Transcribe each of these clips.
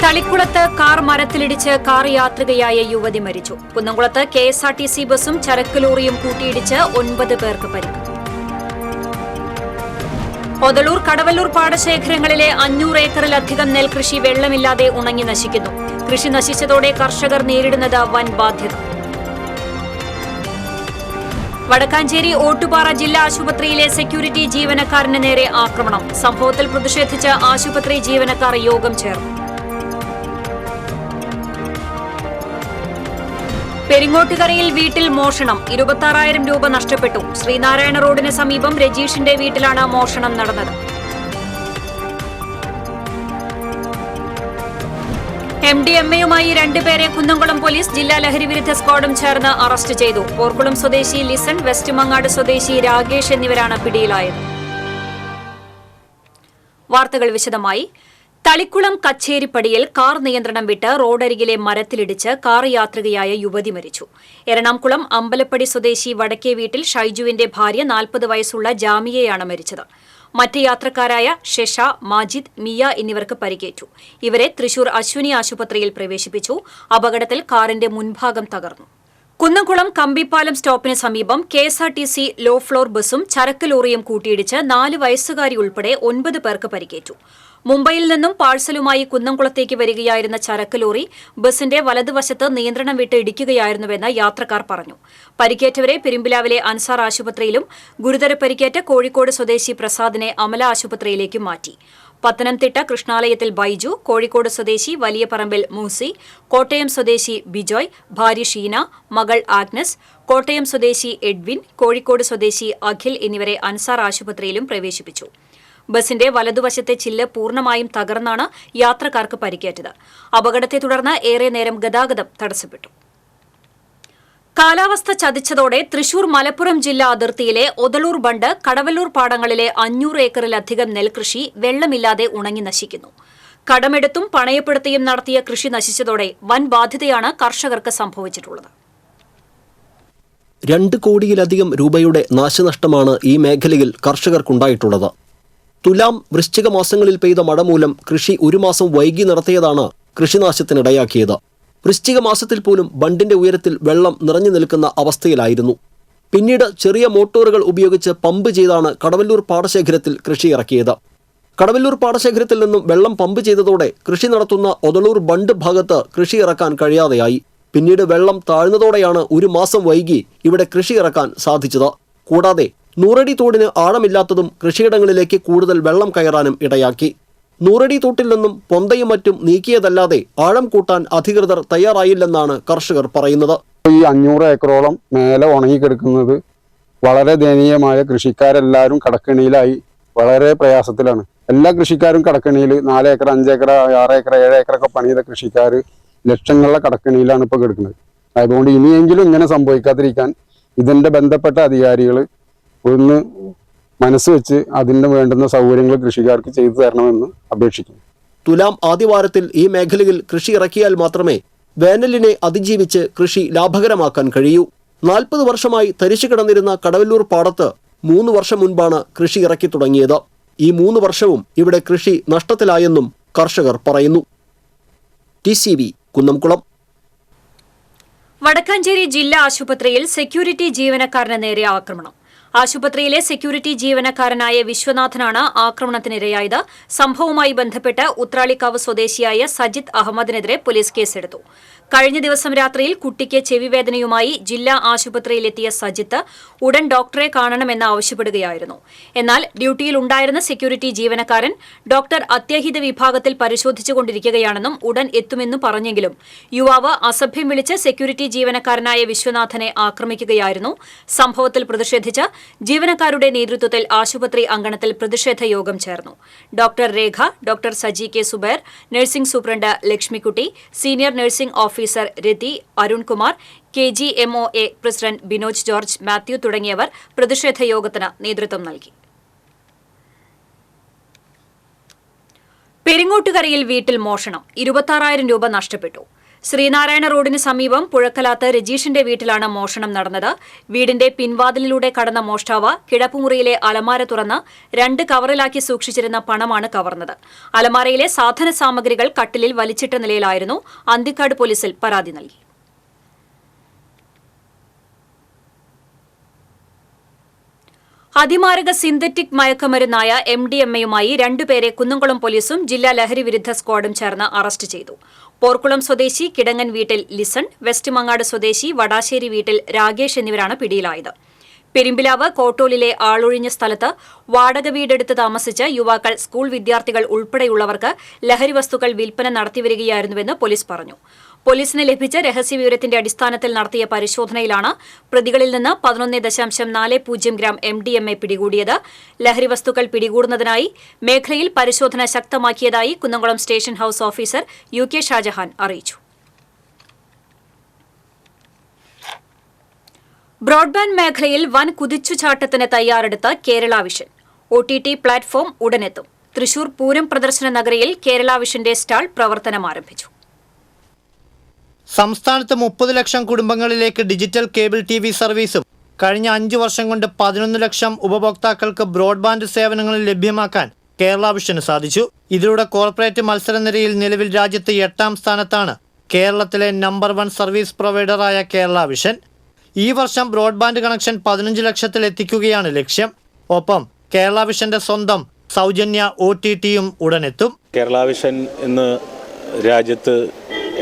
തളിക്കുളത്ത് car മരത്തിലിടിച്ച് car യാത്രികയായ യുവതി മരിച്ചു. കുന്നംകുളത്ത് KSRTC ബസും ചരക്ക് ലോറിയും കൂട്ടിയിടിച്ച് 9 പേർക്ക് പരിക്ക്. ഒതളൂർ കടവല്ലൂർ പാടശേഖരങ്ങളിലെ 500 ഏക്കറിലധികം നെൽകൃഷി വെള്ളമില്ലാതെ ഉണങ്ങി നശിക്കുന്നു. കൃഷി നശിച്ചതോടെ കർഷകർ നേരിടുന്നത് വൻ ബാധ്യത. വടക്കാഞ്ചേരി ഓട്ടുപാറ ജില്ലാ ആശുപത്രിയിലെ സെക്യൂരിറ്റി ജീവനക്കാരന് നേരെ ആക്രമണം. സംഭവത്തിൽ പ്രതിഷേധിച്ച് ആശുപത്രി ജീവനക്കാർ യോഗം ചേർന്നു. പെരിങ്ങോട്ടുകരയിൽ വീട്ടിൽ മോഷണം. 26,000 രൂപ നഷ്ടപ്പെട്ടു. ശ്രീനാരായണ റോഡിന് സമീപം രജീഷിന്റെ വീട്ടിലാണ് മോഷണം നടന്നത്. MDMAയുമായി 2 പേരെ കുന്നംകുളം പോലീസ് ജില്ലാ ലഹരിവിരുദ്ധ സ്ക്വാഡും ചേർന്ന് അറസ്റ്റ് ചെയ്തു. പോർക്കുളം സ്വദേശി ലിസൺ, വെസ്റ്റ് മങ്ങാട് സ്വദേശി രാകേഷ് എന്നിവരാണ് പിടിയിലായത്. വാർത്തകൾ വിശദമായി. തളിക്കുളം കച്ചേരിപ്പടിയിൽ കാർ നിയന്ത്രണം വിട്ട് റോഡരികിലെ മരത്തിലിടിച്ച് കാർ യാത്രികയായ യുവതി മരിച്ചു. എറണാകുളം അമ്പലപ്പടി സ്വദേശി വടക്കേ വീട്ടിൽ ഷൈജുവിന്റെ ഭാര്യ 40 വയസ്സുള്ള ജാമിയയാണ് മരിച്ചത്. മറ്റ് യാത്രക്കാരായ ഷെഷ, മാജിദ്, മിയ എന്നിവർക്ക് പരിക്കേറ്റു. ഇവരെ തൃശൂർ അശ്വിനി ആശുപത്രിയിൽ പ്രവേശിപ്പിച്ചു. അപകടത്തിൽ കാറിന്റെ മുൻഭാഗം തകർന്നു. കുന്നംകുളം കമ്പിപ്പാലം സ്റ്റോപ്പിന് സമീപം KSRTC ലോ ഫ്ലോർ ബസും ചരക്ക് ലോറിയും കൂട്ടിയിടിച്ച് 4 വയസ്സുകാരി ഉൾപ്പെടെ 9 പേർക്ക് പരിക്കേറ്റു. മുംബൈയിൽ നിന്നും പാഴ്സലുമായി കുന്നംകുളത്തേക്ക് വരികയായിരുന്ന ചരക്ക് ലോറി ബസിന്റെ വലതുവശത്ത് നിയന്ത്രണം വിട്ട് ഇടിക്കുകയായിരുന്നുവെന്ന് യാത്രക്കാർ പറഞ്ഞു. പരിക്കേറ്റവരെ പെരുമ്പിലാവിലെ അൻസാർ ആശുപത്രിയിലും ഗുരുതര പരിക്കേറ്റ കോഴിക്കോട് സ്വദേശി പ്രസാദിനെ അമല ആശുപത്രിയിലേക്കും മാറ്റി. പത്തനംതിട്ട കൃഷ്ണാലയത്തിൽ ബൈജു, കോഴിക്കോട് സ്വദേശി വലിയ പറമ്പിൽ മൂസി, കോട്ടയം സ്വദേശി ബിജോയ്, ഭാര്യ ഷീന, മകൾ ആഗ്നസ്, കോട്ടയം സ്വദേശി എഡ്വിൻ, കോഴിക്കോട് സ്വദേശി അഖിൽ എന്നിവരെ അൻസാർ ആശുപത്രിയിലും പ്രവേശിപ്പിച്ചു. ബസിന്റെ വലതുവശത്തെ ചില്ല് പൂർണ്ണമായും തകർന്നാണ് യാത്രക്കാർക്ക് പരിക്കേറ്റത്. അപകടത്തെ തുടർന്ന് ഏറെ നേരം ഗതാഗതം തടസ്സപ്പെട്ടു. കാലാവസ്ഥ ചതിച്ചതോടെ തൃശൂർ മലപ്പുറം ജില്ലാ അതിർത്തിയിലെ ഒതളൂർ ബണ്ട്, കടവല്ലൂർ പാടങ്ങളിലെ 500 ഏക്കറിലധികം നെൽകൃഷി വെള്ളമില്ലാതെ ഉണങ്ങി നശിക്കുന്നു. കടമെടുത്തും പണയപ്പെടുത്തിയും നടത്തിയ കൃഷി നശിച്ചതോടെ വൻ ബാധ്യതയാണ് കർഷകർക്ക് സംഭവിച്ചിട്ടുള്ളത്. 2 കോടിയിലധികം രൂപയുടെ നാശനഷ്ടമാണ് ഈ മേഖലയിൽ കർഷകർക്കുണ്ടായിട്ടുള്ളത്. തുലാം, വൃശ്ചിക മാസങ്ങളിൽ പെയ്ത മഴ മൂലം കൃഷി 1 മാസം വൈകി നടത്തിയതാണ് കൃഷിനാശത്തിനിടയാക്കിയത്. വൃശ്ചിക മാസത്തിൽ പോലും ബണ്ടിന്റെ ഉയരത്തിൽ വെള്ളം നിറഞ്ഞു നിൽക്കുന്ന അവസ്ഥയിലായിരുന്നു. പിന്നീട് ചെറിയ മോട്ടോറുകൾ ഉപയോഗിച്ച് പമ്പ് ചെയ്താണ് കടവല്ലൂർ പാടശേഖരത്തിൽ കൃഷി ഇറക്കിയത്. കടവല്ലൂർ പാടശേഖരത്തിൽ നിന്നും വെള്ളം പമ്പ് ചെയ്തതോടെ കൃഷി നടത്തുന്ന ഒതളൂർ ബണ്ട് ഭാഗത്ത് കൃഷി ഇറക്കാൻ കഴിയാതെയായി. പിന്നീട് വെള്ളം താഴ്ന്നതോടെയാണ് 1 മാസം വൈകി ഇവിടെ കൃഷി ഇറക്കാൻ സാധിച്ചത്. കൂടാതെ 100 അടി തോടിന് ആഴമില്ലാത്തതും കൃഷിയിടങ്ങളിലേക്ക് കൂടുതൽ വെള്ളം കയറാനും ഇടയാക്കി. 100 അടി തോട്ടിൽ നിന്നും പൊന്തയും മറ്റും നീക്കിയതല്ലാതെ ആഴം കൂട്ടാൻ അധികൃതർ തയ്യാറായില്ലെന്നാണ് കർഷകർ പറയുന്നത്. ഈ 500 ഏക്കറോളം മേലെ ഉണങ്ങിക്കിടക്കുന്നത് വളരെ ദയനീയമായ, കൃഷിക്കാരെല്ലാവരും കടക്കെണിയിലായി വളരെ പ്രയാസത്തിലാണ്. എല്ലാ കൃഷിക്കാരും കടക്കെണിയിൽ 4 ഏക്കർ, 5 ഏക്കർ, 6 ഏക്കർ, 7 ഏക്കറൊക്കെ പണി ചെയ്ത കൃഷിക്കാർ ലക്ഷങ്ങളുടെ കടക്കെണിയിലാണ് ഇപ്പോൾ കിടക്കുന്നത്. അതുകൊണ്ട് ഇനിയെങ്കിലും ഇങ്ങനെ സംഭവിക്കാതിരിക്കാൻ ഇതിൻ്റെ ബന്ധപ്പെട്ട അധികാരികൾ ഒന്ന് മനസ്സ് വെച്ച് അതിന് വേണ്ടുന്ന സൗകര്യങ്ങൾ കൃഷിക്കാർക്ക് ചെയ്തു തരണമെന്ന് അപേക്ഷിക്കുന്നു. തുലാം ആദ്യവാരത്തിൽ ഈ മേഖലയിൽ കൃഷി ഇറക്കിയാൽ മാത്രമേ വേനലിനെ അതിജീവിച്ച് കൃഷി ലാഭകരമാക്കാൻ കഴിയൂ. 40 വർഷമായി തരിച്ചു കിടന്നിരുന്ന കടവല്ലൂർ പാടത്ത് 3 വർഷം മുൻപാണ് കൃഷി ഇറക്കി തുടങ്ങിയത്. ഈ 3 വർഷവും ഇവിടെ കൃഷി നഷ്ടത്തിലായെന്നും കർഷകർ പറയുന്നു. TCV കുന്നംകുളം. വടക്കാഞ്ചേരി ജില്ലാ ആശുപത്രിയിൽ സെക്യൂരിറ്റി ജീവനക്കാരന് നേരെ ആക്രമണം. ആശുപത്രിയിലെ സെക്യൂരിറ്റി ജീവനക്കാരനായ വിശ്വനാഥനാണ് ആക്രമണത്തിനിരയായത്. സംഭവവുമായി ബന്ധപ്പെട്ട് ഉത്രാളിക്കാവ് സ്വദേശിയായ സജിത് അഹമ്മദിനെതിരെ പോലീസ് കേസെടുത്തു. കഴിഞ്ഞ ദിവസം രാത്രിയിൽ കുട്ടിക്ക് ചെവിവേദനയുമായി ജില്ലാ ആശുപത്രിയിലെത്തിയ സജിത്ത് ഉടൻ ഡോക്ടറെ കാണണമെന്ന് ആവശ്യപ്പെടുകയായിരുന്നു. എന്നാൽ ഡ്യൂട്ടിയിൽ ഉണ്ടായിരുന്ന സെക്യൂരിറ്റി ജീവനക്കാരൻ ഡോക്ടർ അത്യാഹിത വിഭാഗത്തിൽ പരിശോധിച്ചുകൊണ്ടിരിക്കുകയാണെന്നും ഉടൻ എത്തുമെന്നും പറഞ്ഞെങ്കിലും യുവാവ് അസഭ്യം വിളിച്ച് സെക്യൂരിറ്റി ജീവനക്കാരനായ വിശ്വനാഥനെ ആക്രമിക്കുകയായിരുന്നു. സംഭവത്തിൽ പ്രതിഷേധിച്ച് ജീവനക്കാരുടെ നേതൃത്വത്തിൽ ആശുപത്രി അങ്കണത്തിൽ പ്രതിഷേധ യോഗം ചേർന്നു. Doctor Rekha, doctor Saji K Subair, nursing superintendent Lakshmikutty, senior nursing officer Rathi, Arunkumar, KGMOA president Binoj George, Mathew തുടങ്ങിയവർ പ്രതിഷേധ യോഗത്തിന് നേതൃത്വം നൽകി. പെരിങ്ങോട്ടുകരയിൽ വീട്ടിൽ മോഷണം. 26,000 രൂപ നഷ്ടപ്പെട്ടു. ശ്രീനാരായണ റോഡിന് സമീപം പുഴക്കലാത്ത് രജീഷിന്റെ വീട്ടിലാണ് മോഷണം നടന്നത്. വീടിന്റെ പിൻവാതിലിലൂടെ കടന്ന മോഷ്ടാവ് കിടപ്പുമുറിയിലെ അലമാര തുറന്ന് 2 കവറിലാക്കി സൂക്ഷിച്ചിരുന്ന പണമാണ് കവർന്നത്. അലമാരയിലെ സാധന സാമഗ്രികൾ കട്ടിലിൽ വലിച്ചിട്ട നിലയിലായിരുന്നു. അന്തിക്കാട് പോലീസിൽ പരാതി നൽകി. അതിമാരക സിന്തറ്റിക് മയക്കുമരുന്നായ MDMA-യുമായി 2 പേരെ കുന്നംകുളം പോലീസും ജില്ലാ ലഹരി വിരുദ്ധ സ്ക്വാഡും ചേർന്ന് അറസ്റ്റ് ചെയ്തു. പോർക്കുളം സ്വദേശി കിടങ്ങൻ വീട്ടിൽ ലിസൺ, വെസ്റ്റ് മങ്ങാട് സ്വദേശി വടാശ്ശേരി വീട്ടിൽ രാകേഷ് എന്നിവരാണ് പിടിയിലായത്. പെരുമ്പിലാവ് കോട്ടോലിലെ ആളൊഴിഞ്ഞ സ്ഥലത്ത് വാടക വീടെടുത്ത് താമസിച്ച് യുവാക്കൾ, സ്കൂൾ വിദ്യാർത്ഥികൾ ഉൾപ്പെടെയുള്ളവർക്ക് ലഹരി വസ്തുക്കൾ വിൽപ്പന നടത്തിവരികയായിരുന്നുവെന്ന് പോലീസ് പറഞ്ഞു. പോലീസിന് ലഭിച്ച രഹസ്യവിവരത്തിന്റെ അടിസ്ഥാനത്തിൽ നടത്തിയ പരിശോധനയിലാണ് പ്രതികളിൽ നിന്ന് 11.40 ഗ്രാം MDMA പിടികൂടിയത്. ലഹരി വസ്തുക്കൾ പിടികൂടുന്നതിനായി മേഖലയിൽ പരിശോധന ശക്തമാക്കിയതായി Kunnamkulam station house officer UK Shajahan അറിയിച്ചു. ബ്രോഡ്ബാൻഡ് മേഖലയിൽ വൻ കുതിച്ചുചാട്ടത്തിന് തയ്യാറെടുത്ത കേരള വിഷൻ. OTT പ്ലാറ്റ്ഫോം ഉടനെത്തും. തൃശൂർ പൂരം പ്രദർശന നഗരിയിൽ കേരള വിഷന്റെ സ്റ്റാൾ പ്രവർത്തനം ആരംഭിച്ചു. സംസ്ഥാനത്ത് 30 ലക്ഷം കുടുംബങ്ങളിലേക്ക് ഡിജിറ്റൽ കേബിൾ TV സർവീസും കഴിഞ്ഞ 5 വർഷം കൊണ്ട് 11 ലക്ഷം ഉപഭോക്താക്കൾക്ക് ബ്രോഡ്ബാൻഡ് സേവനങ്ങൾ ലഭ്യമാക്കാൻ കേരള വിഷന് സാധിച്ചു. ഇതിലൂടെ കോർപ്പറേറ്റ് മത്സരനിരയിൽ നിലവിൽ രാജ്യത്ത് 8ാം സ്ഥാനത്താണ് കേരളത്തിലെ നമ്പർ 1 സർവീസ് പ്രൊവൈഡറായ കേരള വിഷൻ. ഈ വർഷം ബ്രോഡ്ബാൻഡ് കണക്ഷൻ 15 ലക്ഷത്തിൽ എത്തിക്കുകയാണ് ലക്ഷ്യം. ഒപ്പം കേരള വിഷന്റെ സ്വന്തം സൗജന്യ OTT-യും ഉടനെത്തും. കേരള വിഷൻ ഇന്ന് രാജ്യത്ത്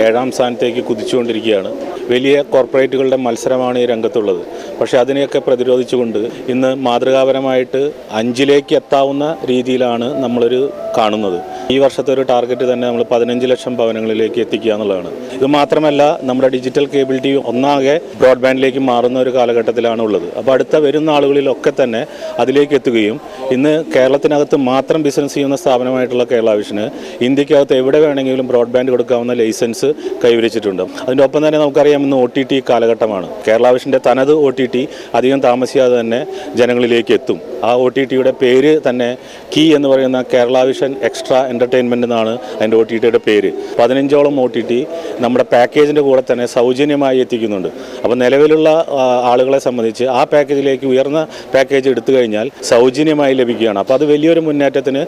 7ാം സ്ഥാനത്തേക്ക് കുതിച്ചുകൊണ്ടിരിക്കുകയാണ്. വലിയ കോർപ്പറേറ്റുകളുടെ മത്സരമാണ് ഈ രംഗത്തുള്ളത്. പക്ഷേ അതിനെയൊക്കെ പ്രതിരോധിച്ചുകൊണ്ട് ഇന്ന് മാതൃകാപരമായിട്ട് 5ലേക്ക് എത്താവുന്ന രീതിയിലാണ് നമ്മളൊരു കാണുന്നത്. ഈ വർഷത്തെ ഒരു ടാർഗറ്റ് തന്നെ നമ്മൾ 15 ലക്ഷം ഭവനങ്ങളിലേക്ക് എത്തിക്കുക എന്നുള്ളതാണ്. ഇത് മാത്രമല്ല, നമ്മുടെ ഡിജിറ്റൽ കേബിൾ TV ഒന്നാകെ ബ്രോഡ്ബാൻഡിലേക്ക് മാറുന്ന ഒരു കാലഘട്ടത്തിലാണ് ഉള്ളത്. അപ്പോൾ അടുത്ത വരുന്ന ആളുകളിലൊക്കെ തന്നെ അതിലേക്ക് എത്തുകയും ഇന്ന് കേരളത്തിനകത്ത് മാത്രം ബിസിനസ് ചെയ്യുന്ന സ്ഥാപനമായിട്ടുള്ള കേരള വിഷന് ഇന്ത്യക്കകത്ത് എവിടെ വേണമെങ്കിലും ബ്രോഡ്ബാൻഡ് കൊടുക്കാവുന്ന ലൈസൻസ് കൈവരിച്ചിട്ടുണ്ട്. അതിൻ്റെ ഒപ്പം തന്നെ നമുക്കറിയാം ഇന്ന് OTT കാലഘട്ടമാണ്. കേരള വിഷൻ്റെ തനത് OTT അധികം താമസിയാതെ തന്നെ ജനങ്ങളിലേക്ക് എത്തും. ആ OTT-യുടെ പേര് തന്നെ കീ എന്ന് പറയുന്ന കേരള വിഷൻ എക്സ്ട്രാ എൻ്റർടൈൻമെൻ്റ് എന്നാണ് അതിൻ്റെ OTT-യുടെ പേര്. 15ഓളം OTT നമ്മുടെ പാക്കേജിൻ്റെ കൂടെ തന്നെ സൗജന്യമായി എത്തിക്കുന്നുണ്ട്. അപ്പോൾ നിലവിലുള്ള ആളുകളെ സംബന്ധിച്ച് ആ പാക്കേജിലേക്ക് ഉയർന്ന പാക്കേജ് എടുത്തു കഴിഞ്ഞാൽ സൗജന്യമായി ലഭിക്കുകയാണ്. അപ്പോൾ അത് വലിയൊരു മുന്നേറ്റത്തിന്,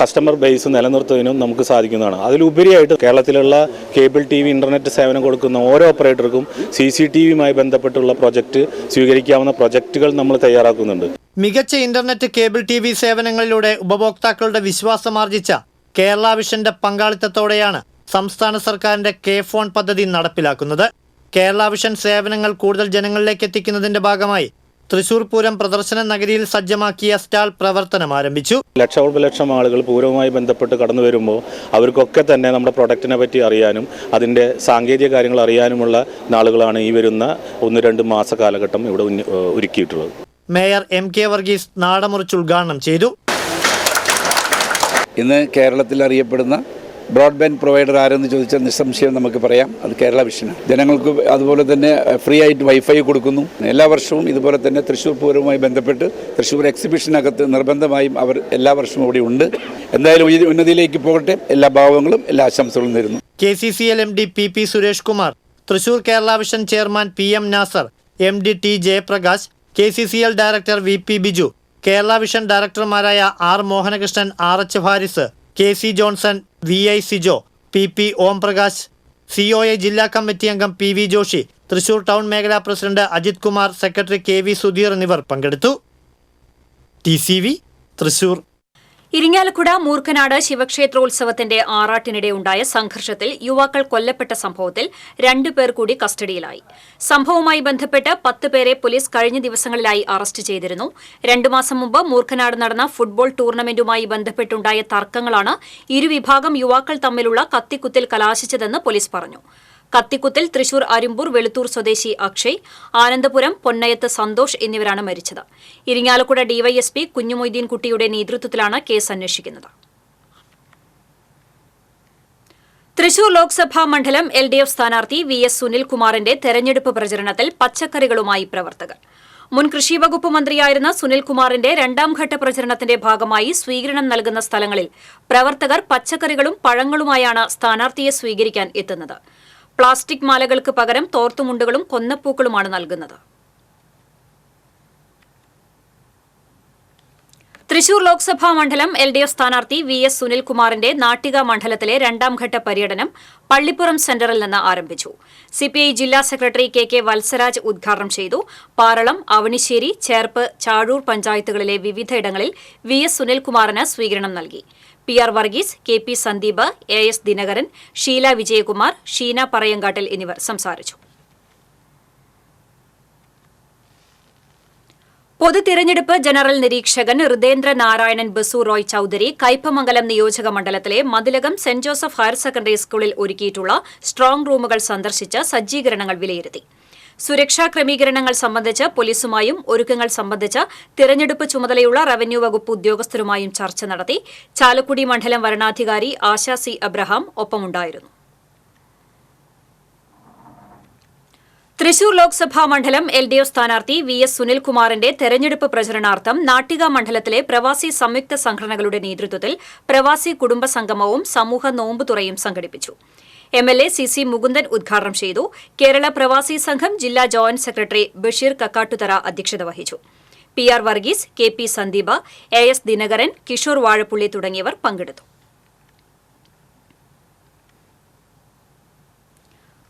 കസ്റ്റമർ ബേസ് നിലനിർത്തുന്നതിനും നമുക്ക് സാധിക്കുന്നതാണ്. അതിലുപരിയായിട്ട് കേരളത്തിലുള്ള കേബിൾ TV ഇൻ്റർനെറ്റ് സേവനം കൊടുക്കുന്ന ഓരോ ഓപ്പറേറ്റർക്കും CCTV-യുമായി ബന്ധപ്പെട്ടുള്ള പ്രൊജക്റ്റ് സ്വീകരിക്കാവുന്ന പ്രൊജക്റ്റുകൾ നമ്മൾ തയ്യാറാക്കുന്നുണ്ട്. മികച്ച ഇന്റർനെറ്റ് കേബിൾ TV സേവനങ്ങളിലൂടെ ഉപഭോക്താക്കളുടെ വിശ്വാസമാർജിച്ച കേരള വിഷന്റെ പങ്കാളിത്തത്തോടെയാണ് സംസ്ഥാന സർക്കാരിന്റെ K-ഫോൺ പദ്ധതി നടപ്പിലാക്കുന്നത്. കേരള വിഷൻ സേവനങ്ങൾ കൂടുതൽ ജനങ്ങളിലേക്ക് എത്തിക്കുന്നതിന്റെ ഭാഗമായി തൃശൂർ പൂരം പ്രദർശന നഗരിയിൽ സജ്ജമാക്കിയ സ്റ്റാൾ പ്രവർത്തനം ആരംഭിച്ചു. ലക്ഷം ആളുകൾ പൂരവുമായി ബന്ധപ്പെട്ട് കടന്നു വരുമ്പോൾ അവർക്കൊക്കെ തന്നെ നമ്മുടെ പ്രൊഡക്റ്റിനെ പറ്റി അറിയാനും അതിൻ്റെ സാങ്കേതിക കാര്യങ്ങൾ അറിയാനുമുള്ള നാളുകളാണ് ഈ വരുന്ന 1-2 മാസ കാലഘട്ടം ഇവിടെ ഒരുക്കിയിട്ടുള്ളത്. മേയർ MK വർഗീസ് നാടമുറിച്ച് ഉദ്ഘാടനം ചെയ്തു. ഇന്ന് കേരളത്തിൽ അറിയപ്പെടുന്ന ബ്രോഡ്ബാൻഡ് പ്രൊവൈഡർ ആരെന്ന് ചോദിച്ചാൽ നിസ്സംശയം നമുക്ക് പറയാം, അത് കേരള വിഷനാണ്. ജനങ്ങൾക്ക് അതുപോലെ തന്നെ ഫ്രീ ആയിട്ട് വൈഫൈ കൊടുക്കുന്നു. എല്ലാ വർഷവും ഇതുപോലെ തന്നെ തൃശ്ശൂർ പൂരവുമായി ബന്ധപ്പെട്ട് തൃശ്ശൂർ എക്സിബിഷനകത്ത് നിർബന്ധമായും അവർ എല്ലാ വർഷവും ഇവിടെ ഉണ്ട്. എന്തായാലും ഉന്നതിയിലേക്ക് പോകട്ടെ. എല്ലാ ഭാവങ്ങളും എല്ലാ ആശംസകളും നേരുന്നു. KCCL MD PP Suresh Kumar, Thrissur Kerala Vision chairman PM Nasar, MD T Jayaprakash, KCCL director VP Biju, Kerala Vision ഡയറക്ടർമാരായ R Mohanakrishnan, RH Haris, KC Johnson, VI Sijo, PP Om Prakash, COA ജില്ലാ കമ്മിറ്റി അംഗം PV ജോഷി, തൃശൂർ ടൗൺ മേഖലാ president Ajith Kumar, secretary KV Sudheer എന്നിവർ പങ്കെടുത്തു. TCV തൃശൂർ. ഇരിങ്ങാലക്കുട മൂർഖനാട് ശിവക്ഷേത്രോത്സവത്തിന്റെ ആറാട്ടിനിടെ ഉണ്ടായ സംഘർഷത്തിൽ യുവാക്കൾ കൊല്ലപ്പെട്ട സംഭവത്തിൽ 2 പേർ കൂടി കസ്റ്റഡിയിലായി. സംഭവവുമായി ബന്ധപ്പെട്ട് 10 പേരെ പോലീസ് കഴിഞ്ഞ ദിവസങ്ങളിലായി അറസ്റ്റ് ചെയ്തിരുന്നു. 2 മാസം മുമ്പ് മൂർഖനാട് നടന്ന ഫുട്ബോൾ ടൂർണമെന്റുമായി ബന്ധപ്പെട്ടുണ്ടായ തർക്കങ്ങളാണ് ഇരുവിഭാഗം യുവാക്കൾ തമ്മിലുള്ള കത്തിക്കുത്തിൽ കലാശിച്ചതെന്ന് പോലീസ് പറഞ്ഞു. കത്തിക്കുത്തിൽ തൃശൂർ അരിമ്പൂർ വെളുത്തൂർ സ്വദേശി അക്ഷയ്, ആനന്ദപുരം പൊന്നയത്ത് സന്തോഷ് എന്നിവരാണ് മരിച്ചത്. ഇരിങ്ങാലക്കുട DYSP കുഞ്ഞുമൊയ്തീൻ കുട്ടിയുടെ നേതൃത്വത്തിലാണ് കേസ് അന്വേഷിക്കുന്നത്. തൃശൂർ ലോക്സഭാ മണ്ഡലം LDF സ്ഥാനാർത്ഥി VS സുനിൽകുമാറിന്റെ തെരഞ്ഞെടുപ്പ് പ്രചരണത്തിൽ പച്ചക്കറികളുമായി പ്രവർത്തകർ. മുൻ കൃഷി വകുപ്പ് മന്ത്രിയായിരുന്ന സുനിൽകുമാറിന്റെ 2ാം ഘട്ട പ്രചരണത്തിന്റെ ഭാഗമായി സ്വീകരണം നൽകുന്ന സ്ഥലങ്ങളിൽ പ്രവർത്തകർ പച്ചക്കറികളും പഴങ്ങളുമായാണ് സ്ഥാനാർത്ഥിയെ സ്വീകരിക്കാൻ എത്തുന്നത്. പ്ലാസ്റ്റിക് മാലകൾക്ക് പകരം തോർത്തുമുണ്ടുകളും കൊന്നപ്പൂക്കളുമാണ് നൽകുന്നത്. തൃശൂർ ലോക്സഭാ മണ്ഡലം LDF സ്ഥാനാർത്ഥി VS സുനിൽകുമാറിന്റെ നാട്ടിക മണ്ഡലത്തിലെ രണ്ടാംഘട്ട പര്യടനം പള്ളിപ്പുറം സെന്ററിൽ നിന്ന് ആരംഭിച്ചു. CPI ജില്ലാ സെക്രട്ടറി KK വത്സരാജ് ഉദ്ഘാടനം ചെയ്തു. പാറളം, അവണിശ്ശേരി, ചേർപ്പ്, ചാഴൂർ പഞ്ചായത്തുകളിലെ വിവിധയിടങ്ങളിൽ VS സുനിൽകുമാറിന് സ്വീകരണം നൽകി. PR Varghese, KP Sandeep, AS Dinakaran, Sheela Vijayakumar, Sheena പറയങ്കാട്ടിൽ എന്നിവർ സംസാരിച്ചു. പൊതുതിരഞ്ഞെടുപ്പ് ജനറൽ നിരീക്ഷകൻ ഹൃദേന്ദ്ര നാരായണൻ ബസു റോയ് ചൌധരി കയ്പമംഗലം നിയോജക മണ്ഡലത്തിലെ Mathilakam saint Joseph higher secondary സ്കൂളിൽ ഒരുക്കിയിട്ടുള്ള സ്ട്രോങ് റൂമുകൾ സന്ദർശിച്ച് സജ്ജീകരണങ്ങൾ വിലയിരുത്തി. സുരക്ഷാ ക്രമീകരണങ്ങൾ സംബന്ധിച്ച് പോലീസുമായും ഒരുക്കങ്ങൾ സംബന്ധിച്ച് തിരഞ്ഞെടുപ്പ് ചുമതലയുള്ള റവന്യൂ വകുപ്പ് ഉദ്യോഗസ്ഥരുമായും ചർച്ച നടത്തി. ചാലക്കുടി മണ്ഡലം വരണാധികാരി ആശ C. അബ്രഹാം ഒപ്പമുണ്ടായിരുന്നു. തൃശൂർ ലോക്സഭാ മണ്ഡലം LDF സ്ഥാനാർത്ഥി VS സുനിൽകുമാറിന്റെ തെരഞ്ഞെടുപ്പ് പ്രചരണാർത്ഥം നാട്ടിക മണ്ഡലത്തിലെ പ്രവാസി സംയുക്ത സംഘടനകളുടെ നേതൃത്വത്തിൽ പ്രവാസി കുടുംബ സംഗമവും സമൂഹ നോമ്പുതുറയും സംഘടിപ്പിച്ചു. MLA CC മുകുന്ദൻ ഉദ്ഘാടനം ചെയ്തു. കേരള പ്രവാസി സംഘം ജില്ലാ ജോയിന്റ് സെക്രട്ടറി ബഷീർ കക്കാട്ടുതറ അധ്യക്ഷത വഹിച്ചു. PR Varghese, KP Sandeep, AS Dinakaran, Kishore Vazhappully തുടങ്ങിയവർ പങ്കെടുത്തു.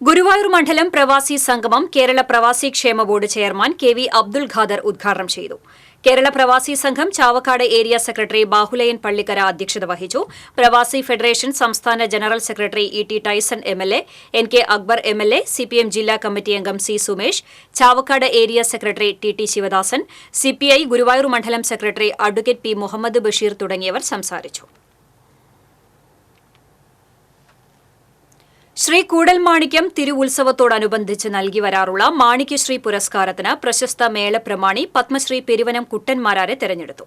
ഗുരുവായൂർ മണ്ഡലം പ്രവാസി സംഗമം കേരള പ്രവാസി ക്ഷേമ board chairman KV Abdul Khader ഉദ്ഘാടനം ചെയ്തു. കേരള പ്രവാസി സംഘം ചാവക്കാട് ഏരിയ സെക്രട്ടറി ബാഹുലയൻ പള്ളിക്കര അധ്യക്ഷത വഹിച്ചു. പ്രവാസി ഫെഡറേഷൻ സംസ്ഥാന general secretary ET Tyson MLA, NK Akbar MLA, CPM ജില്ലാ കമ്മിറ്റി അംഗം C. Sumesh, Chavakkad area secretary TT Sivadasan, CPI Guruvayur മണ്ഡലം secretary advocate P. Muhammad Basheer തുടങ്ങിയവർ സംസാരിച്ചു. ശ്രീ കൂടൽമാണിക്യം തിരുവുത്സവത്തോടനുബന്ധിച്ച് നൽകി വരാറുള്ള മാണിക്യശ്രീ പുരസ്കാരത്തിന് പ്രശസ്ത മേളപ്രമാണി പത്മശ്രീ പെരുവനം കുട്ടൻമാരാരെ തെരഞ്ഞെടുത്തു.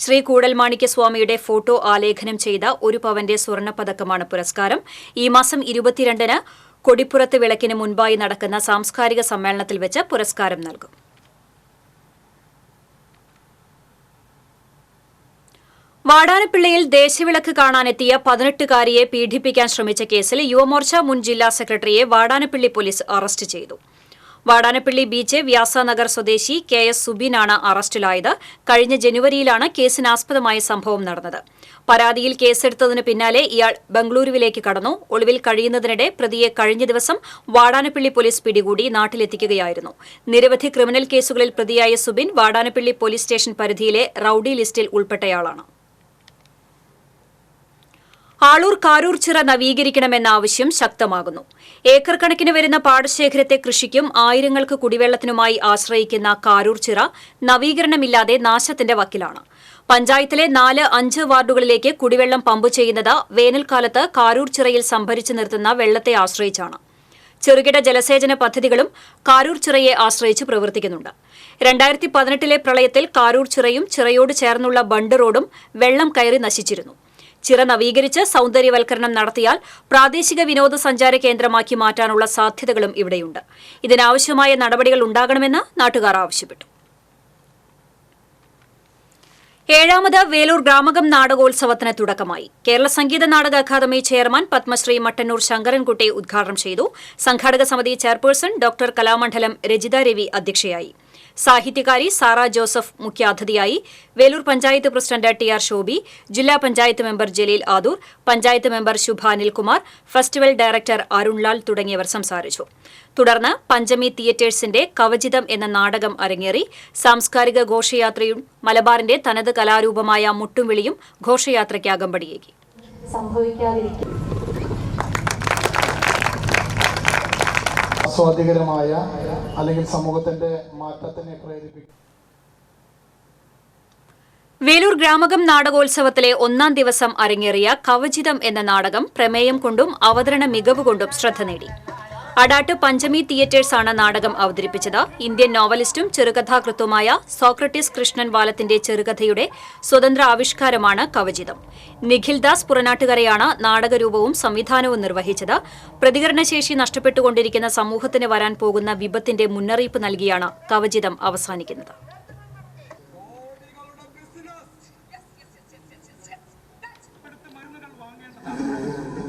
ശ്രീ കൂടൽമാണിക്യസ്വാമിയുടെ ഫോട്ടോ ആലേഖനം ചെയ്ത 1 പവന്റെ സ്വർണ്ണപ്പതക്കമാണ് പുരസ്കാരം. ഈ മാസം 22-ന് കൊടിപ്പുറത്ത് വിളക്കിന് മുൻപായി നടക്കുന്ന സാംസ്കാരിക സമ്മേളനത്തിൽ വെച്ച് പുരസ്കാരം നൽകും. വാടാനപ്പിള്ളിയിൽ ദേശവിളക്ക് കാണാനെത്തിയ 18-കാരിയെ പീഡിപ്പിക്കാൻ ശ്രമിച്ച കേസിൽ യുവമോർച്ച മുൻ ജില്ലാ സെക്രട്ടറിയെ വാടാനപ്പിള്ളി പോലീസ് അറസ്റ്റ് ചെയ്തു. വാടാനപ്പിള്ളി ബീച്ച് വ്യാസനഗർ സ്വദേശി KS സുബിനാണ് അറസ്റ്റിലായത്. കഴിഞ്ഞ ജനുവരിയിലാണ് കേസിനാസ്പദമായ സംഭവം നടന്നത്. പരാതിയിൽ കേസെടുത്തതിന് പിന്നാലെ ഇയാൾ ബംഗളൂരുവിലേക്ക് കടന്നു. ഒളിവിൽ കഴിയുന്നതിനിടെ പ്രതിയെ കഴിഞ്ഞ ദിവസം വാടാനപ്പിള്ളി പോലീസ് പിടികൂടി നാട്ടിലെത്തിക്കുകയായിരുന്നു. നിരവധി ക്രിമിനൽ കേസുകളിൽ പ്രതിയായ സുബിൻ വാടാനപ്പിള്ളി പോലീസ് സ്റ്റേഷൻ പരിധിയിലെ റൌഡി ലിസ്റ്റിൽ ഉൾപ്പെട്ടയാളാണ്. ആളൂർ കാരൂർ ചിറ നവീകരിക്കണമെന്ന ആവശ്യം ശക്തമാകുന്നു. ഏക്കർ കണക്കിന് വരുന്ന പാടശേഖരത്തെ കൃഷിക്കും ആയിരങ്ങൾക്ക് കുടിവെള്ളത്തിനുമായി ആശ്രയിക്കുന്ന കാരൂർ ചിറ നവീകരണമില്ലാതെ നാശത്തിന്റെ വക്കിലാണ്. പഞ്ചായത്തിലെ 4-5 വാർഡുകളിലേക്ക് കുടിവെള്ളം പമ്പ് ചെയ്യുന്നത് വേനൽക്കാലത്ത് കാരൂർ ചിറയിൽ സംഭരിച്ചു നിർത്തുന്ന വെള്ളത്തെ ആശ്രയിച്ചാണ്. ചെറുകിട ജലസേചന പദ്ധതികളും കാരൂർ ചിറയെ ആശ്രയിച്ച് പ്രവർത്തിക്കുന്നുണ്ട്. 2018-ലെ പ്രളയത്തിൽ കാരൂർ ചിറയും ചിറയോട് ചേർന്നുള്ള ബണ്ട് റോഡും വെള്ളം കയറി നശിച്ചിരുന്നു. ചിറ നവീകരിച്ച് സൌന്ദര്യവൽക്കരണം നടത്തിയാൽ പ്രാദേശിക വിനോദസഞ്ചാര കേന്ദ്രമാക്കി മാറ്റാനുള്ള സാധ്യതകളും ഇവിടെയുണ്ട്. ഇതിനാവശ്യമായ നടപടികൾ ഉണ്ടാകണമെന്ന് നാട്ടുകാർ ആവശ്യപ്പെട്ടു. 7ാമത് വേലൂർ ഗ്രാമകം നാടകോത്സവത്തിന് തുടക്കമായി. കേരള സംഗീത നാടക അക്കാദമി ചെയർമാൻ പത്മശ്രീ മട്ടന്നൂർ ശങ്കരൻകുട്ടി ഉദ്ഘാടനം ചെയ്തു. സംഘാടക സമിതി ചെയർപേഴ്സൺ ഡോക്ടർ കലാമണ്ഡലം രജിത രവി അധ്യക്ഷയായി. സാഹിത്യകാരി സാറ ജോസഫ് മുഖ്യാതിഥിയായി. വേലൂർ പഞ്ചായത്ത് പ്രസിഡന്റ് TR ശോഭി, ജില്ലാ panchayat member Jaleel Adoor, panchayat member Shubha Anilkumar, festival director Arunlal തുടങ്ങിയവർ സംസാരിച്ചു. തുടർന്ന് പഞ്ചമി തിയേറ്റേഴ്സിന്റെ കവചിതം എന്ന നാടകം അരങ്ങേറി. സാംസ്കാരിക ഘോഷയാത്രയും മലബാറിന്റെ തനത് കലാരൂപമായ മുട്ടുംവിളിയും ഘോഷയാത്രയ്ക്ക് അകമ്പടിയേകി. ആസ്വാദികരമായ അല്ലെങ്കിൽ സമൂഹത്തിന്റെ മാറ്റത്തിനെ പ്രേരിപ്പിക്കും. വേലൂർ ഗ്രാമകം നാടകോത്സവത്തിലെ 1ാം ദിവസം അരങ്ങേറിയ കവചിതം എന്ന നാടകം പ്രമേയം കൊണ്ടും അവതരണ മികവ് കൊണ്ടും ശ്രദ്ധ നേടി. അടാട്ട് പഞ്ചമി തിയേറ്റേഴ്സാണ് നാടകം അവതരിപ്പിച്ചത്. ഇന്ത്യൻ നോവലിസ്റ്റും ചെറുകഥാകൃത്തുമായ സോക്രട്ടീസ് കൃഷ്ണൻ വാലത്തിന്റെ ചെറുകഥയുടെ സ്വതന്ത്ര ആവിഷ്കാരമാണ് കവചിതം. നിഖിൽ ദാസ് പുറനാട്ടുകരയാണ് നാടകരൂപവും സംവിധാനവും നിർവഹിച്ചത്. പ്രതികരണശേഷി നഷ്ടപ്പെട്ടുകൊണ്ടിരിക്കുന്ന സമൂഹത്തിന് വരാൻ പോകുന്ന വിപത്തിന്റെ മുന്നറിയിപ്പ് നൽകിയാണ് കവചിതം അവസാനിക്കുന്നത്.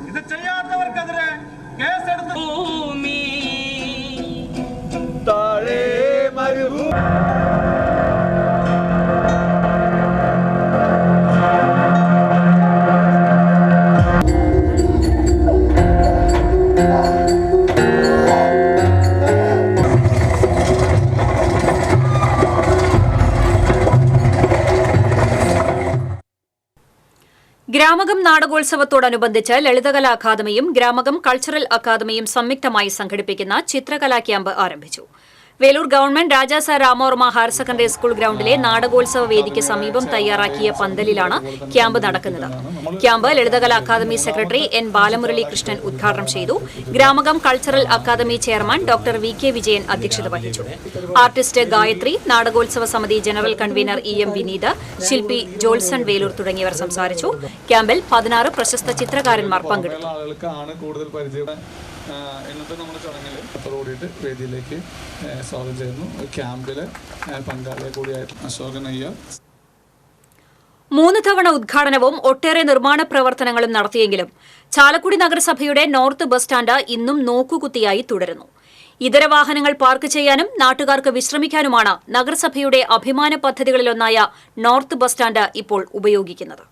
ഇത് ചെയ്യാത്തവർക്കെതിരെ കേസെടുത്തു ഗ്രാമകം നാടകോത്സവത്തോടനുബന്ധിച്ച് ലളിതകലാ അക്കാദമിയും ഗ്രാമകം കൾച്ചറൽ അക്കാദമിയും സംയുക്തമായി സംഘടിപ്പിക്കുന്ന ചിത്രകലാ ക്യാമ്പ് ആരംഭിച്ചു. Veloor government Rajas Ramavarma higher secondary school ഗ്രൌണ്ടിലെ നാടകോത്സവ വേദിക്ക് സമീപം തയ്യാറാക്കിയ പന്തലിലാണ് ക്യാമ്പ് നടക്കുന്നത്. Camp Lalithakala academy secretary N Balamurali Krishnan ഉദ്ഘാടനം ചെയ്തു. Gramakam cultural academy chairman doctor V K Vijayan അധ്യക്ഷത വഹിച്ചു. ആർട്ടിസ്റ്റ് ഗായത്രി, നാടകോത്സവ സമിതി general convener E M Vineeth, ശില്പി ജോൾസൺ വേലൂർ തുടങ്ങിയവർ സംസാരിച്ചു. ക്യാമ്പിൽ 16 പ്രശസ്ത ചിത്രകാരന്മാർ പങ്കെടുത്തു. ഇന്നത്തെ നമ്മുടെ ചടങ്ങിൽ ഓടിയിട്ട് വേദിയിലേക്ക് സ്വാഗതം ചെയ്യുന്നു. ക്യാമ്പിൽ പങ്കാളിയെ കൂടിയായിട്ട് അശോകൻ അയ്യർ 3 തവണ ഉദ്ഘാടനവും ഒട്ടേറെ നിർമ്മാണ പ്രവർത്തനങ്ങളും നടത്തിയെങ്കിലും ചാലക്കുടി നഗരസഭയുടെ നോർത്ത് ബസ് സ്റ്റാൻഡ് ഇന്നും നോക്കുകുത്തിയായി തുടരുന്നു. ഇതര വാഹനങ്ങൾ പാർക്ക് ചെയ്യാനും നാട്ടുകാർക്ക് വിശ്രമിക്കാനുമാണ് നഗരസഭയുടെ അഭിമാന പദ്ധതികളിലൊന്നായ നോർത്ത് ബസ് സ്റ്റാൻഡ് ഇപ്പോൾ ഉപയോഗിക്കുന്നത്.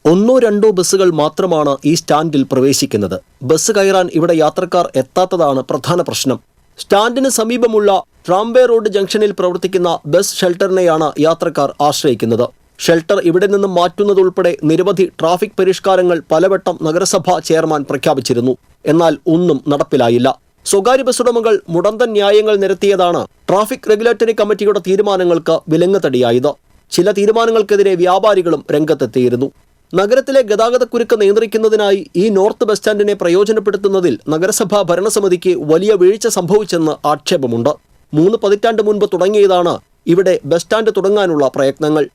1-2 ബസ്സുകൾ മാത്രമാണ് ഈ സ്റ്റാൻഡിൽ പ്രവേശിക്കുന്നത്. ബസ് കയറാൻ ഇവിടെ യാത്രക്കാർ എത്താത്തതാണ് പ്രധാന പ്രശ്നം. സ്റ്റാൻഡിന് സമീപമുള്ള ട്രാംവേ റോഡ് ജംഗ്ഷനിൽ പ്രവർത്തിക്കുന്ന ബസ് ഷെൽട്ടറിനെയാണ് യാത്രക്കാർ ആശ്രയിക്കുന്നത്. ഷെൽട്ടർ ഇവിടെ നിന്നും മാറ്റുന്നതുൾപ്പെടെ നിരവധി ട്രാഫിക് പരിഷ്കാരങ്ങൾ പലവട്ടം നഗരസഭാ ചെയർമാൻ പ്രഖ്യാപിച്ചിരുന്നു. എന്നാൽ ഒന്നും നടപ്പിലായില്ല. സ്വകാര്യ ബസ്സുടമകൾ മുടന്തൻ ന്യായങ്ങൾ നിരത്തിയതാണ് ട്രാഫിക് റെഗുലേറ്ററി കമ്മിറ്റിയുടെ തീരുമാനങ്ങൾക്ക് വിലങ്ങുതടിയായത്. ചില തീരുമാനങ്ങൾക്കെതിരെ വ്യാപാരികളും രംഗത്തെത്തിയിരുന്നു. നഗരത്തിലെ ഗതാഗതക്കുരുക്ക് നിയന്ത്രിക്കുന്നതിനായി ഈ നോർത്ത് ബസ് സ്റ്റാൻഡിനെ പ്രയോജനപ്പെടുത്തുന്നതിൽ നഗരസഭാ ഭരണസമിതിക്ക് വലിയ വീഴ്ച സംഭവിച്ചെന്ന് ആക്ഷേപമുണ്ട്. 3 പതിറ്റാണ്ട് മുൻപ് തുടങ്ങിയതാണ് ഇവിടെ ബസ് സ്റ്റാൻഡ് തുടങ്ങാനുള്ള പ്രയത്നങ്ങൾ.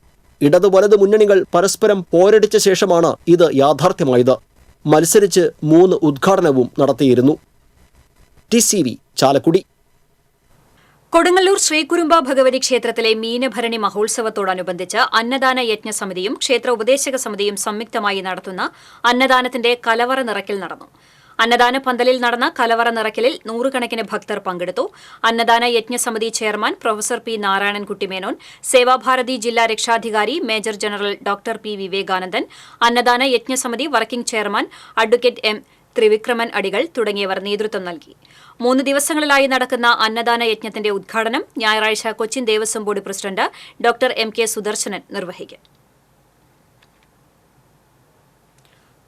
ഇടത് വലത് മുന്നണികൾ പരസ്പരം പോരടിച്ച ശേഷമാണ് ഇത് യാഥാർത്ഥ്യമായത്. മത്സരിച്ച് 3 ഉദ്ഘാടനവും നടത്തിയിരുന്നു. TCV ചാലക്കുടി. കൊടുങ്ങല്ലൂർ ശ്രീകുരുമ്പ ഭഗവതി ക്ഷേത്രത്തിലെ മീനഭരണി മഹോത്സവത്തോടനുബന്ധിച്ച് അന്നദാന യജ്ഞ സമിതിയും ക്ഷേത്ര ഉപദേശക സമിതിയും സംയുക്തമായി നടത്തുന്ന അന്നദാനത്തിന്റെ കലവറ നിറയ്ക്കൽ നടന്നു. അന്നദാന പന്തലിൽ നടന്ന കലവറ നിറയ്ക്കലിൽ 100 കണക്കിന് ഭക്തർ പങ്കെടുത്തു. അന്നദാന യജ്ഞ സമിതി chairman professor P Narayanankutty Menon, Sevabharathi ജില്ലാ രക്ഷാധികാരി major general doctor P Vivekanandan, അന്നദാന യജ്ഞ സമിതി working chairman advocate M Trivikraman അടികൾ തുടങ്ങിയവർ നേതൃത്വം നൽകി. 3 ദിവസങ്ങളിലായി നടക്കുന്ന അന്നദാന യജ്ഞത്തിന്റെ ഉദ്ഘാടനം ഞായറാഴ്ച Cochin Devaswom board president doctor M K Sudarsanan നിർവഹിക്കും.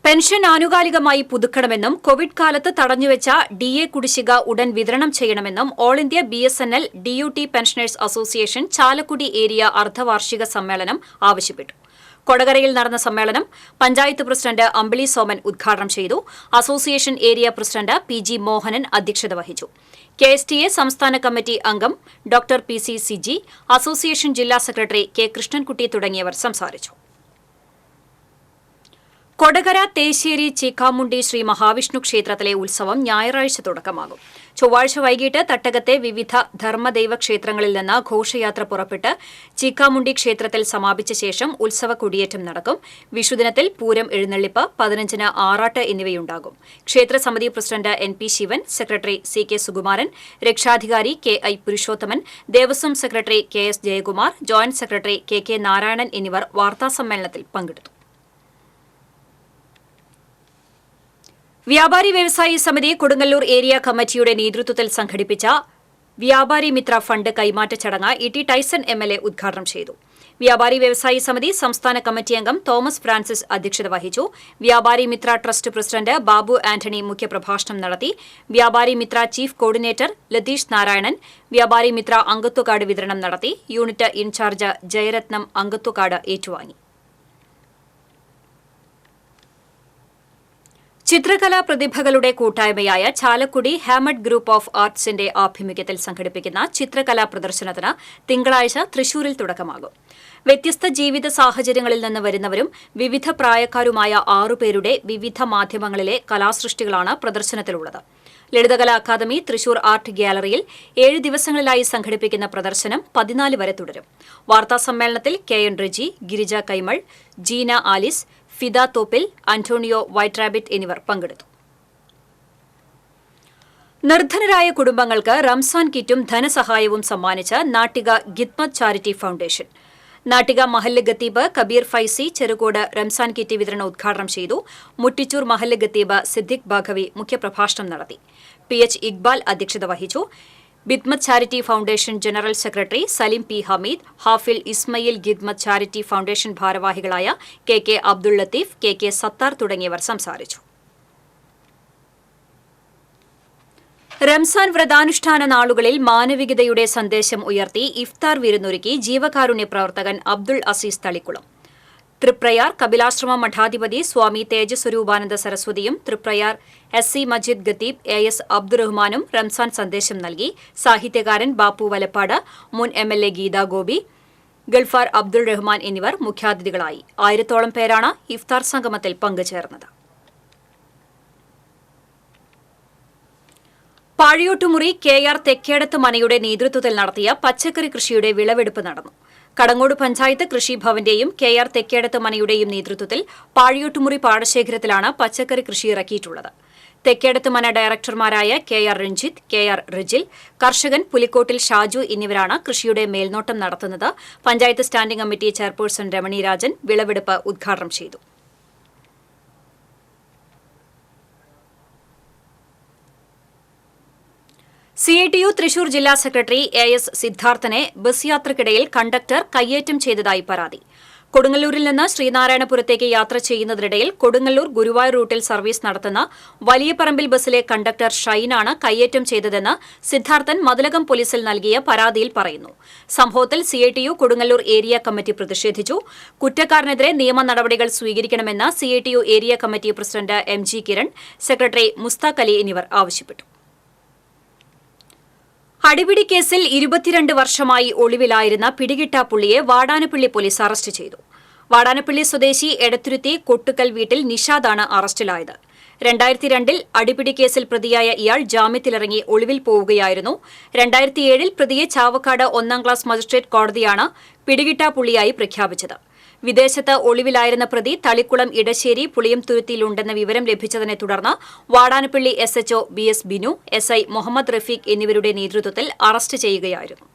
പെൻഷൻ ആനുകാലികമായി പുതുക്കണമെന്നും കോവിഡ് കാലത്ത് തടഞ്ഞുവെച്ച DA കുടിശ്ശിക ഉടൻ വിതരണം ചെയ്യണമെന്നും all India BSNL DUT pensioners association Chalakudy area അർദ്ധവാർഷിക സമ്മേളനം ആവശ്യപ്പെട്ടു. കൊടകരയിൽ നടന്ന സമ്മേളനം പഞ്ചായത്ത് പ്രസിഡന്റ് അമ്പിളി സോമൻ ഉദ്ഘാടനം ചെയ്തു. Association area president PG Mohanan അധ്യക്ഷത വഹിച്ചു. KSTA സംസ്ഥാന കമ്മിറ്റി അംഗം ഡോക്ടർ PC സിജി, അസോസിയേഷൻ ജില്ലാ സെക്രട്ടറി K കൃഷ്ണൻകുട്ടി തുടങ്ങിയവർ സംസാരിച്ചു. കൊടകര തേശ്ശേരി ചീക്കാമുണ്ടി ശ്രീ മഹാവിഷ്ണു ക്ഷേത്രത്തിലെ ഉത്സവം ഞായറാഴ്ച തുടക്കമാകും. ചൊവ്വാഴ്ച വൈകിട്ട് തട്ടകത്തെ വിവിധ ധർമ്മദൈവ ക്ഷേത്രങ്ങളിൽ നിന്ന് ഘോഷയാത്ര പുറപ്പെട്ട് ചീക്കാമുണ്ടി ക്ഷേത്രത്തിൽ സമാപിച്ച ശേഷം ഉത്സവ കൊടിയേറ്റം നടക്കും. വിഷുദിനത്തിൽ പൂരം എഴുന്നള്ളിപ്പ്, 15-ന് ആറാട്ട് എന്നിവയുണ്ടാകും. ക്ഷേത്ര സമിതി president NP Sivan, secretary CK Sukumaran, രക്ഷാധികാരി KI Purushothaman, Devaswom secretary KS Jayakumar, joint secretary KK Narayanan എന്നിവർ വാർത്താസമ്മേളനത്തിൽ പങ്കെടുത്തു. വ്യാപാരി വ്യവസായി സമിതി കൊടുങ്ങല്ലൂർ ഏരിയ കമ്മിറ്റിയുടെ നേതൃത്വത്തിൽ സംഘടിപ്പിച്ച വ്യാപാരി മിത്ര ഫണ്ട് കൈമാറ്റ ചടങ്ങ് ET ടൈസൺ MLA ഉദ്ഘാടനം ചെയ്തു. വ്യാപാരി വ്യവസായി സമിതി സംസ്ഥാന കമ്മിറ്റി അംഗം തോമസ് ഫ്രാൻസിസ് അധ്യക്ഷത വഹിച്ചു. വ്യാപാരി മിത്ര ട്രസ്റ്റ് പ്രസിഡന്റ് ബാബു ആന്റണി മുഖ്യപ്രഭാഷണം നടത്തി. വ്യാപാരി മിത്ര ചീഫ് കോർഡിനേറ്റർ ലതീഷ് നാരായണൻ വ്യാപാരി മിത്ര അംഗത്വ കാർഡ് വിതരണം നടത്തി. യൂണിറ്റ് ഇൻചാർജ് ജയരത്നം അംഗത്വ കാർഡ് ഏറ്റുവാങ്ങി. ചിത്രകലാ പ്രതിഭകളുടെ കൂട്ടായ്മയായ ചാലക്കുടി ഹാമഡ് ഗ്രൂപ്പ് ഓഫ് ആർട്സിന്റെ ആഭിമുഖ്യത്തിൽ സംഘടിപ്പിക്കുന്ന ചിത്രകലാ പ്രദർശനത്തിന് തിങ്കളാഴ്ച തൃശൂരിൽ തുടക്കമാകും. വ്യത്യസ്ത ജീവിത സാഹചര്യങ്ങളിൽ നിന്ന് വരുന്നവരും വിവിധ പ്രായക്കാരുമായ 6 പേരുടെ വിവിധ മാധ്യമങ്ങളിലെ കലാസൃഷ്ടികളാണ് പ്രദർശനത്തിലുള്ളത്. ലളിതകലാ അക്കാദമി തൃശൂർ ആർട്ട് ഗ്യാലറിയിൽ 7 ദിവസങ്ങളിലായി സംഘടിപ്പിക്കുന്ന പ്രദർശനം 14 വരെ തുടരും. വാർത്താസമ്മേളനത്തിൽ KN Reji, Girija Kaimal, Jeena Alice, Fida Thoppil, Antonio white rabbit എന്നിവർ പങ്കെടുത്തു. നിർധനരായ കുടുംബങ്ങൾക്ക് റംസാൻ കിറ്റും ധനസഹായവും സമ്മാനിച്ച് നാട്ടിക ഖിദ്മത്ത് ചാരിറ്റി ഫൗണ്ടേഷൻ. നാട്ടിക മഹല്ല് ഖത്തീബ് കബീർ ഫൈസി ചെറുകോട് റംസാൻ കിറ്റ് വിതരണ ഉദ്ഘാടനം ചെയ്തു. മുട്ടിച്ചൂർ മഹല്ല് ഖത്തീബ് സിദ്ദിഖ് ബാഘവി മുഖ്യപ്രഭാഷണം നടത്തി. PH ഇക്ബാൽ അധ്യക്ഷത വഹിച്ചു. Khidmath charity foundation general secretary Salim P Hameed, Hafil Ismail Khidmath charity foundation ഭാരവാഹികളായ കെ അബ്ദുൾ ലത്തീഫ്, കെ സത്താർ തുടങ്ങിയവർ സംസാരിച്ചു. റംസാൻ വ്രതാനുഷ്ഠാന നാളുകളിൽ മാനവികതയുടെ സന്ദേശം ഉയർത്തി ഇഫ്താർ വിരുന്നൊരുക്കി ജീവകാരുണ്യ പ്രവർത്തകൻ അബ്ദുൾ അസീസ് തളിക്കുളം. തൃപ്രയാർ കപിലാശ്രമ മഠാധിപതി സ്വാമി തേജസ്വരൂപാനന്ദ സരസ്വതിയും തൃപ്രയാർ SC മജീദ് ഖത്തീബ് AS അബ്ദുറഹ്മാനും റംസാൻ സന്ദേശം നൽകി. സാഹിത്യകാരൻ ബാപ്പു വലപ്പാട്, മുൻ MLA ഗീതാ ഗോപി, ഗൾഫാർ അബ്ദുൾ റഹ്മാൻ എന്നിവർ മുഖ്യാതിഥികളായി. 1000-ഓളം പേരാണ് ഇഫ്താർ സംഗമത്തിൽ പങ്കുചേർന്നത്. പാഴിയോട്ടുമുറി KR തെക്കേടത്ത് മനയുടെ നേതൃത്വത്തിൽ നടത്തിയ പച്ചക്കറി കൃഷിയുടെ വിളവെടുപ്പ് നടന്നു. കടങ്ങോട് പഞ്ചായത്ത് കൃഷിഭവന്റെയും KR തെക്കേടത്ത് മനയുടെയും നേതൃത്വത്തിൽ പാഴിയോട്ടുമുറി പാടശേഖരത്തിലാണ് പച്ചക്കറി കൃഷി ഇറക്കിയിട്ടുള്ളത്. തെക്കേടത്ത് മന ഡയറക്ടർമാരായ KR രഞ്ജിത്ത്, KR റിജിൽ, കർഷകൻ പുലിക്കോട്ടിൽ ഷാജു എന്നിവരാണ് കൃഷിയുടെ മേൽനോട്ടം നടത്തുന്നത്. Panchayat standing committee chairperson Ramani Rajan വിളവെടുപ്പ് ഉദ്ഘാടനം ചെയ്തു. CITU തൃശൂർ ജില്ലാ സെക്രട്ടറി AS സിദ്ധാർത്ഥനെ ബസ് യാത്രക്കിടയിൽ കണ്ടക്ടർ കയ്യേറ്റം ചെയ്തതായി പരാതി. കൊടുങ്ങല്ലൂരിൽ നിന്ന് ശ്രീനാരായണപുരത്തേക്ക് യാത്ര ചെയ്യുന്നതിനിടയിൽ കൊടുങ്ങല്ലൂർ ഗുരുവായൂർ റൂട്ടിൽ സർവീസ് നടത്തുന്ന വലിയ പറമ്പിൽ ബസ്സിലെ കണ്ടക്ടർ ഷൈനാണ് കയ്യേറ്റം ചെയ്തതെന്ന് സിദ്ധാർത്ഥൻ മതിലകം പോലീസിൽ നൽകിയ പരാതിയിൽ പറയുന്നു. സംഭവത്തിൽ CITU കൊടുങ്ങല്ലൂർ ഏരിയ കമ്മിറ്റി പ്രതിഷേധിച്ചു. കുറ്റക്കാരനെതിരെ നിയമ നടപടികൾ സ്വീകരിക്കണമെന്ന് CITU area committee president MG Kiran, secretary Musthaq Ali എന്നിവർ ആവശ്യപ്പെട്ടു. അടിപിടി കേസിൽ 22 വർഷമായി ഒളിവിലായിരുന്ന പിടികിട്ടാപ്പുള്ളിയെ വാടാനപ്പള്ളി പോലീസ് അറസ്റ്റ് ചെയ്തു. വാടാനപ്പള്ളി സ്വദേശി എടത്തുരുത്തി കൊട്ടുക്കൽ വീട്ടിൽ നിഷാദാണ് അറസ്റ്റിലായത്. 2002-ൽ അടിപിടി കേസിൽ പ്രതിയായ ഇയാൾ ജാമ്യത്തിലിറങ്ങി ഒളിവിൽ പോവുകയായിരുന്നു. 2007-ൽ പ്രതിയെ ചാവക്കാട് 1ാം ക്ലാസ് മജിസ്ട്രേറ്റ് കോടതിയാണ് പിടികിട്ടാപ്പുള്ളിയായി പ്രഖ്യാപിച്ചത്. വിദേശത്ത് ഒളിവിലായിരുന്ന പ്രതി തളിക്കുളം ഇടശ്ശേരി പുളിയംതുരുത്തിയിലുണ്ടെന്ന വിവരം ലഭിച്ചതിനെ തുടർന്ന് Vadanappally SHO BS Binu, SI Muhammad Rafeeq എന്നിവരുടെ നേതൃത്വത്തിൽ അറസ്റ്റ് ചെയ്യുകയായിരുന്നു.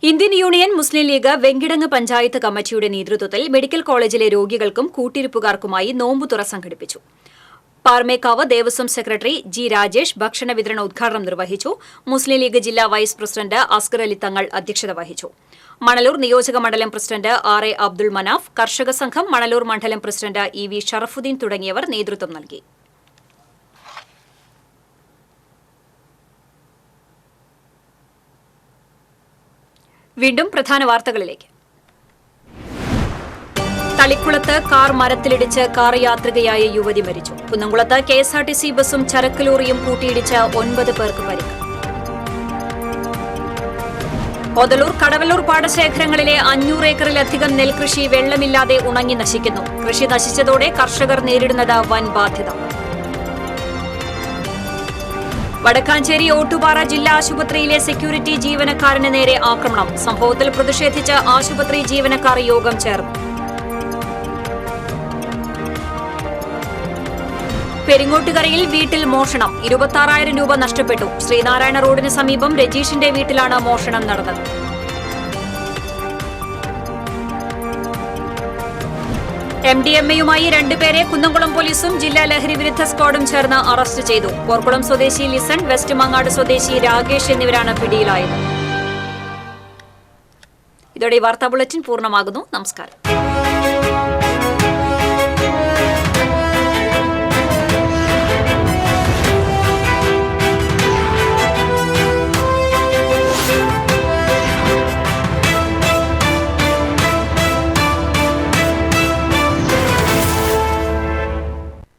ഇന്ത്യൻ യൂണിയൻ മുസ്ലിം ലീഗ് വെങ്കിടങ്ങ് പഞ്ചായത്ത് കമ്മിറ്റിയുടെ നേതൃത്വത്തിൽ മെഡിക്കൽ കോളേജിലെ രോഗികൾക്കും കൂട്ടിരിപ്പുകാർക്കുമായി നോമ്പുതുറ സംഘടിപ്പിച്ചു. പാർമേക്കാവ് ദേവസ്വം സെക്രട്ടറി G രാജേഷ് ഭക്ഷണ വിതരണ ഉദ്ഘാടനം നിർവഹിച്ചു. മുസ്ലിം ലീഗ് ജില്ലാ വൈസ് പ്രസിഡന്റ് അസ്ഗർ അലി തങ്ങൾ അധ്യക്ഷത വഹിച്ചു. മണലൂർ നിയോജക മണ്ഡലം പ്രസിഡന്റ് RA അബ്ദുൾ മനാഫ്, കർഷക സംഘം മണലൂർ മണ്ഡലം പ്രസിഡന്റ് EV ഷറഫുദ്ദീൻ തുടങ്ങിയവർ നേതൃത്വം നൽകി. വീണ്ടും പ്രധാന വാർത്തകളിലേക്ക്. തളിക്കുളത്ത് കാർ മരത്തിലിടിച്ച് കാർ യാത്രികയായ യുവതി മരിച്ചു. കുന്നംകുളത്ത് KSRTC ബസും ചരക്ക് ലോറിയും കൂട്ടിയിടിച്ച് 9 പേർക്ക് പരിക്ക്. ഒതലൂർ കടവല്ലൂർ പാടശേഖരങ്ങളിലെ 500 ഏക്കറിലധികം നെൽകൃഷി വെള്ളമില്ലാതെ ഉണങ്ങി നശിക്കുന്നു. കൃഷി നശിച്ചതോടെ കർഷകർ നേരിടുന്നത് വൻ ബാധ്യത. വടക്കാഞ്ചേരി ഓട്ടുപാറ ജില്ലാ ആശുപത്രിയിലെ സെക്യൂരിറ്റി ജീവനക്കാരന് നേരെ ആക്രമണം. സംഭവത്തിൽ പ്രതിഷേധിച്ച് ആശുപത്രി ജീവനക്കാർ യോഗം ചേർന്നു. പെരിങ്ങോട്ടുകരയിൽ വീട്ടിൽ മോഷണം. 26,000 രൂപ നഷ്ടപ്പെട്ടു. ശ്രീനാരായണ റോഡിന് സമീപം രജീഷിന്റെ വീട്ടിലാണ് മോഷണം നടന്നത്. MDMAയുമായി 2 പേരെ കുന്നംകുളം പോലീസും ജില്ലാ ലഹരി വിരുദ്ധ സ്ക്വാഡും ചേർന്ന് അറസ്റ്റ് ചെയ്തു. പോർക്കുളം സ്വദേശി ലിസൺ, വെസ്റ്റ് മങ്ങാട് സ്വദേശി രാകേഷ് എന്നിവരാണ് പിടിയിലായത്. ഇതോടെ വാർത്താ ബുള്ളറ്റിൻ പൂർണ്ണമാകുന്നു. നമസ്കാരം.